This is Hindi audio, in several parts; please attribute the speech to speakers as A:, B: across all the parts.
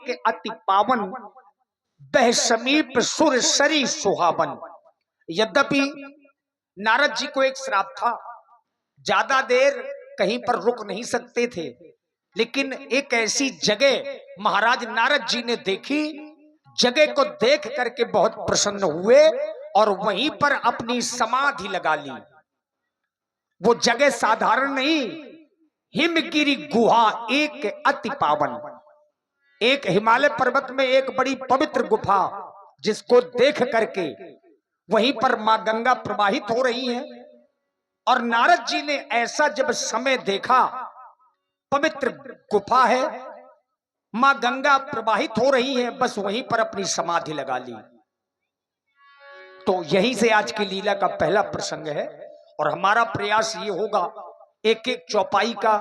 A: एक अति पावन, बह समीप सुर सरी सुहावन। यद्यपि नारद जी को एक श्राप था, ज्यादा देर कहीं पर रुक नहीं सकते थे, लेकिन एक ऐसी जगह महाराज नारद जी ने देखी, जगह को देख करके बहुत प्रसन्न हुए और वहीं पर अपनी समाधि लगा ली। वो जगह साधारण नहीं, हिमगिरी गुहा, एक अति पावन, एक हिमालय पर्वत में एक बड़ी पवित्र गुफा, जिसको देख करके वहीं पर मां गंगा प्रवाहित हो रही है। और नारद जी ने ऐसा जब समय देखा, पवित्र गुफा है, मां गंगा प्रवाहित हो रही है, बस वहीं पर अपनी समाधि लगा ली। तो यहीं से आज की लीला का पहला प्रसंग है और हमारा प्रयास ये होगा, एक एक चौपाई का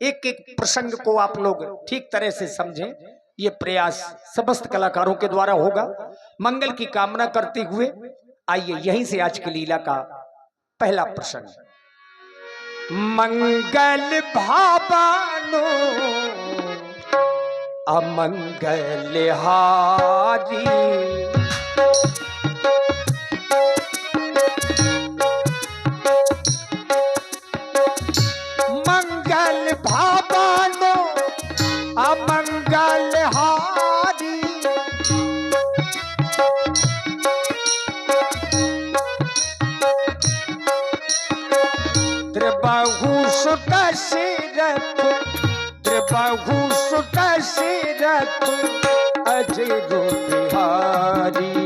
A: एक एक प्रसंग को आप लोग ठीक तरह से समझें। ये प्रयास समस्त कलाकारों के द्वारा होगा। मंगल की कामना करते हुए आइए यहीं से आज की लीला का पहला प्रसंग। मंगल भावानो अमंगल हारी, मंगल भावानो अमंगल हारी, त्रिबाहु सुत दशरथ, त्रिबाहु सुत दशरथ अजय बिहारी।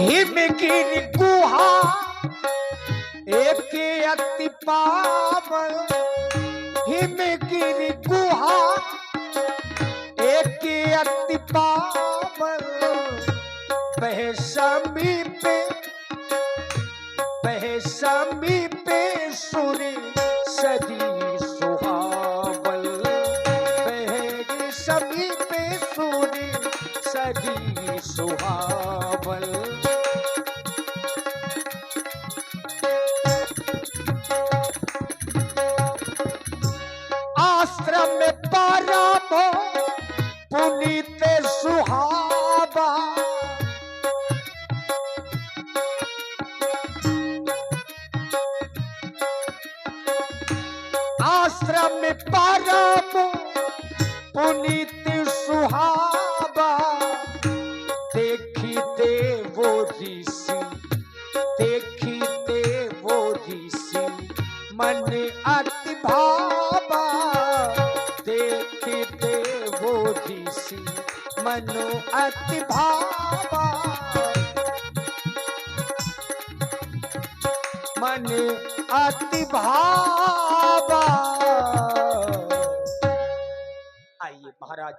A: हिमगिरी गुहा एक अति पावन, हिमगिरी गुहा एक अति पावन, बह समीपे, बह समीपे सुरी सरी सुहावल, बह समीपे सुरी सरी सुहावल। आश्रम में पारामो पुनीत सुहावा, आश्रम में पारामो पुनीत सुहावा, देखी देवो ऋषि, देखी देवो ऋषि मन अति भावा, देखी देवो ऋषि मनो अति भावा, मन अति भावा। आइए महाराज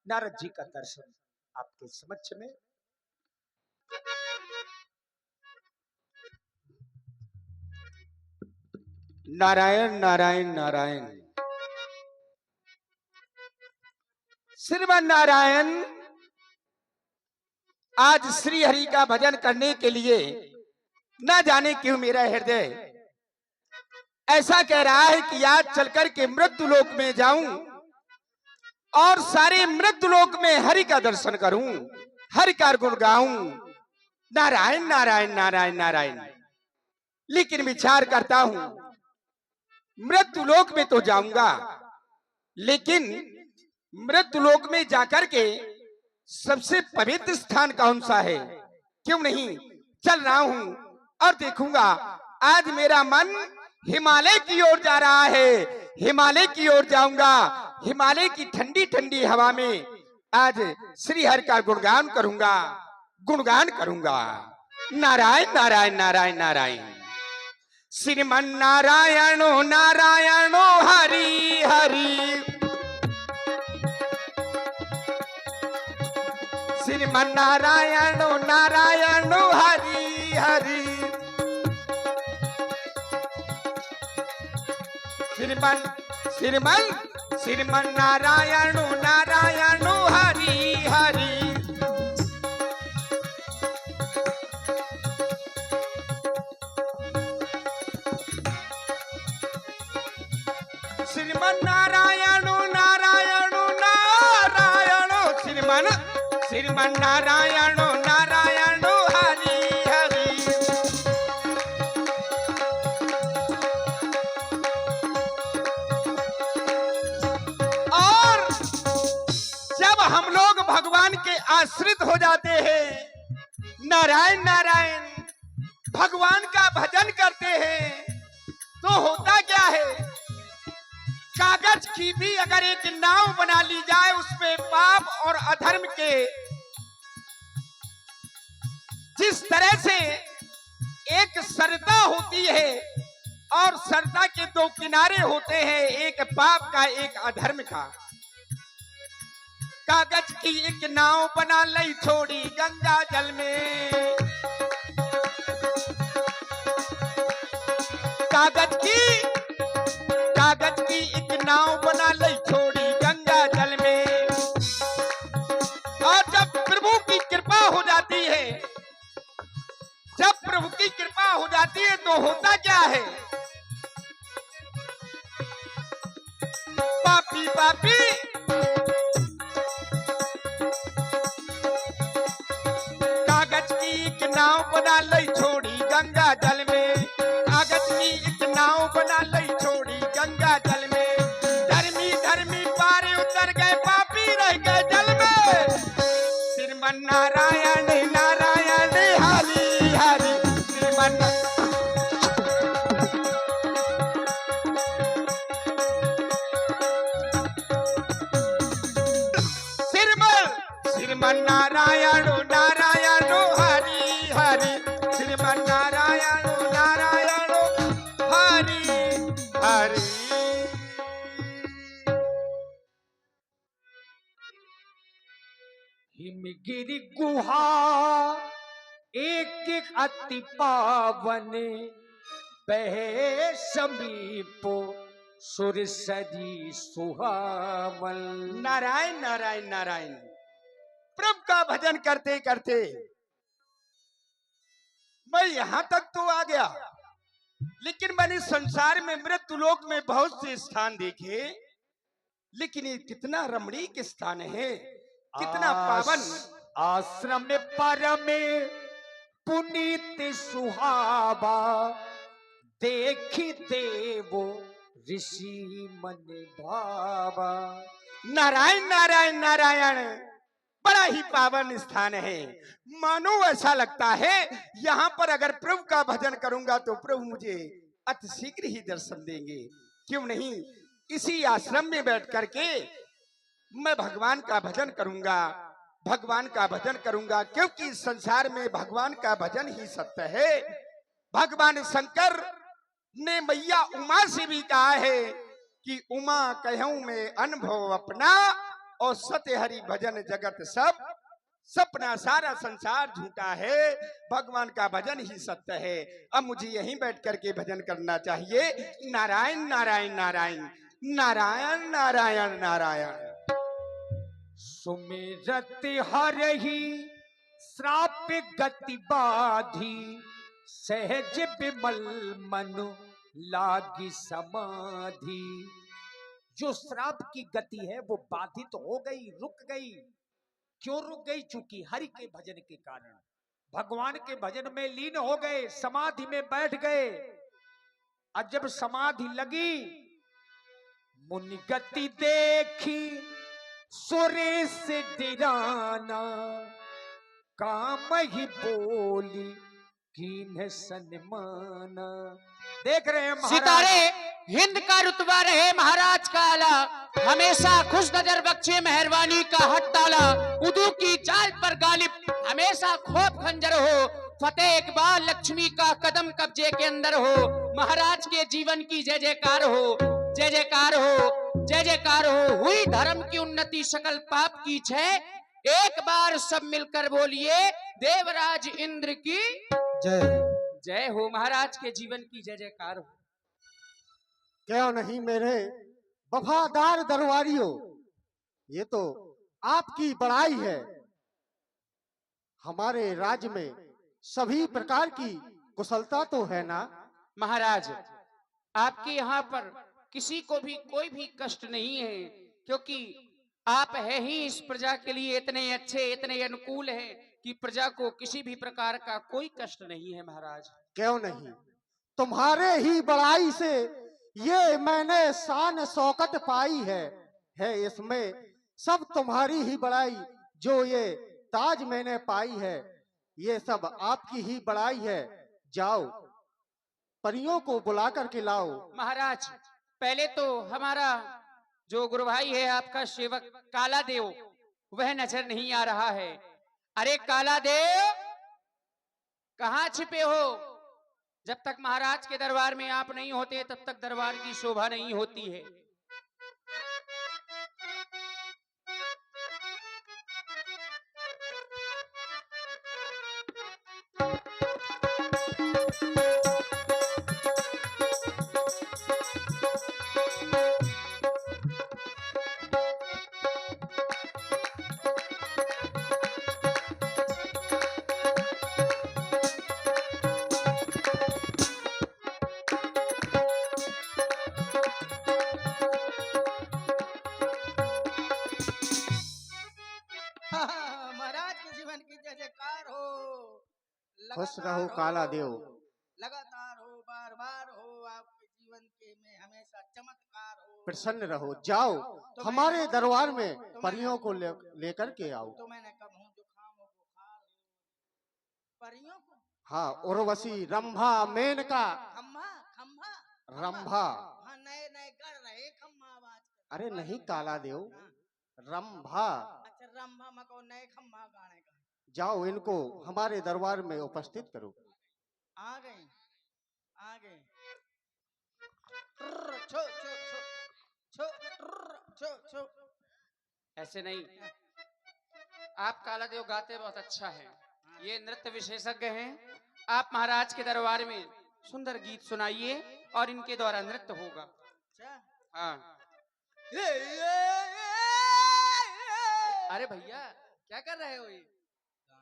A: नारद जी का दर्शन आपके समक्ष में। नारायण नारायण नारायण। श्रीमान नारायण आज श्री हरि का भजन करने के लिए न जाने क्यों मेरा हृदय ऐसा कह रहा है कि आज चलकर के मृत्यु लोक में जाऊं और सारे मृत्यु लोक में हरि का दर्शन करूं, हरि का गुण गाऊं। नारायण नारायण नारायण नारायण। लेकिन विचार करता हूं मृत्यु लोक में तो जाऊंगा, लेकिन मृत्यु लोक में जाकर के सबसे पवित्र स्थान कौन सा है? क्यों नहीं चल रहा हूं और देखूंगा। आज मेरा मन हिमालय की ओर जा रहा है, हिमालय की ओर जाऊंगा। हिमालय की ठंडी ठंडी हवा में आज श्री हरि का गुणगान करूंगा, गुणगान करूंगा। नारायण नारायण नारायण नारायण। श्रीमन नारायणो नारायणो हरि हरि, श्रीमन नारायणो नारायणो हरि हरि, श्रीमन श्रीमन श्रीमन नारायणो नारायणो श्रीमन श्रीमन नारायण नारायण हरि हरि। और जब हम लोग भगवान के आश्रित हो जाते हैं, नारायण नारायण भगवान का भजन करते हैं, तो होता क्या है, कागज की भी अगर एक नाव बना ली जाए, उसमें पाप और अधर्म के जिस तरह से एक सरता होती है और सरता के दो किनारे होते हैं, एक पाप का एक अधर्म का, कागज की एक नाव बना लई छोड़ी गंगा जल में, कागज की एक नाव बना लई छोड़ी गंगा जल में। और जब प्रभु की कृपा हो जाती है, जब प्रभु की कृपा हो जाती है तो होता क्या है, पापी पापी कागज की एक नाव बना लई छोड़ी गंगा जल में, कागज की एक नाव बना लई छोड़ी गंगा जल में। धर्मी धर्मी पारे उतर गए, पापी रह गए जल में। श्रीमन नारायण नारायण हरि हरि। श्रीमन श्रीमन नारायण नारायण हरि हरि। श्रीमन नारायण नारायण हरि हरि।
B: हिमगिरि गुहा एक एक अति पावन, बहे समीपो सुर सजी सुहावल।
A: नारायण नारायण नारायण। प्रभु का भजन करते करते मैं यहां तक तो आ गया, लेकिन मैंने संसार में मृत्युलोक में बहुत से स्थान देखे, लेकिन ये कितना रमणीक स्थान है, कितना पावन।
B: आश्रम में परम पुनीत सुहावा, देखी देवो ऋषि मन भावा।
A: नारायण नारायण नारायण। बड़ा ही पावन स्थान है, मानो ऐसा लगता है यहाँ पर अगर प्रभु का भजन करूंगा तो प्रभु मुझे अति शीघ्र ही दर्शन देंगे। क्यों नहीं, इसी आश्रम में बैठ करके मैं भगवान का भजन करूंगा, भगवान का भजन करूंगा, क्योंकि इस संसार में भगवान का भजन ही सत्य है। भगवान शंकर ने मैया उमा से भी कहा है कि उमा कहूं मैं अनुभव अपना, और सत्य हरि भजन जगत सब सपना, सारा संसार झूठा है, भगवान का भजन ही सत्य है। अब मुझे यहीं बैठ करके भजन करना चाहिए। नारायण नारायण नारायण नारायण नारायण नारायण।
B: सुमिरत हरहि श्राप गति बाधी, सहज विमल मनु लागी समाधि। जो श्राप की गति है वो बाधित तो हो गई, रुक गई। क्यों रुक गई? चूंकि हरि के भजन के कारण, भगवान के भजन में लीन हो गए, समाधि में बैठ गए। और जब समाधि लगी, मुनि गति देखी सुरेश डिराना, काम ही बोली कीन्ह सन्माना। देख रहे हैं
C: सितारे हिंद का रुतबा रहे महाराज का आला, हमेशा खुश नजर बख्शे मेहरबानी का हट ताला। उदू की चाल पर गालिब हमेशा खोप खंजर हो, फतेह इकबाल लक्ष्मी का कदम कब्जे के अंदर हो। महाराज के जीवन की जय जयकार हो, जय जयकार हो, जय जयकार हो। हुई धर्म की उन्नति, सकल पाप की क्षय। एक बार सब मिलकर बोलिए, देवराज इंद्र की
D: जय।
C: जय हो। महाराज के जीवन की जय जयकार हो।
D: क्यों नहीं मेरे वफादार दरबारियों, ये तो आपकी बड़ाई है। हमारे राज्य में सभी प्रकार की कुशलता तो है ना?
C: महाराज, आपके यहाँ पर किसी को भी कोई भी कष्ट नहीं है, क्योंकि आप है ही इस प्रजा के लिए इतने अच्छे, इतने अनुकूल हैं कि प्रजा को किसी भी प्रकार का कोई कष्ट नहीं है महाराज।
D: क्यों नहीं, तुम्हारे ही बड़ाई से ये मैंने शान शौकत पाई है इसमें सब तुम्हारी ही बड़ाई। जो ये ताज मैंने पाई है ये सब आपकी ही बड़ाई है। जाओ परियों को बुला करके लाओ।
C: महाराज पहले तो हमारा जो गुरु भाई है, आपका सेवक काला देव, वह नजर नहीं आ रहा है। अरे काला देव, कहाँ छिपे हो? जब तक महाराज के दरबार में आप नहीं होते तब तक दरबार की शोभा नहीं होती है।
A: महाराज के जीवन की जय जयकार हो।
D: खुश
A: लगातार
D: रहो
A: हो,
D: काला देव।
A: लगातार हो, बार बार हो, आपके जीवन के में हमेशा चमत्कार हो।
D: प्रसन्न रहो। जाओ हमारे दरबार में परियों को लेकर के आओ।
A: तो मैंने कब हूँ जुकाम हो, बुखार हो, परियों को।
D: हाँ, उर्वशी, रंभा, मेनका,
A: खम्भा खम्भा
D: रंभा।
A: हाँ, नए नए गढ़ रहे खम्भा आवाज कर।
D: अरे नहीं काला देव,
A: हाँ,
D: रंभा।
A: अच्छा रंभा मको नए खम्भा गाने का।
D: जाओ इनको हमारे दरबार में उपस्थित करो।
A: आ गए आ गए। छो छो छो छो छो छो।
C: ऐसे नहीं, आप काला देव गाते बहुत अच्छा है, ये नृत्य विशेषज्ञ हैं। आप महाराज के दरबार में सुंदर गीत सुनाइए और इनके द्वारा नृत्य होगा।
A: अच्छा
C: हाँ। अरे भैया क्या कर रहे हो ये?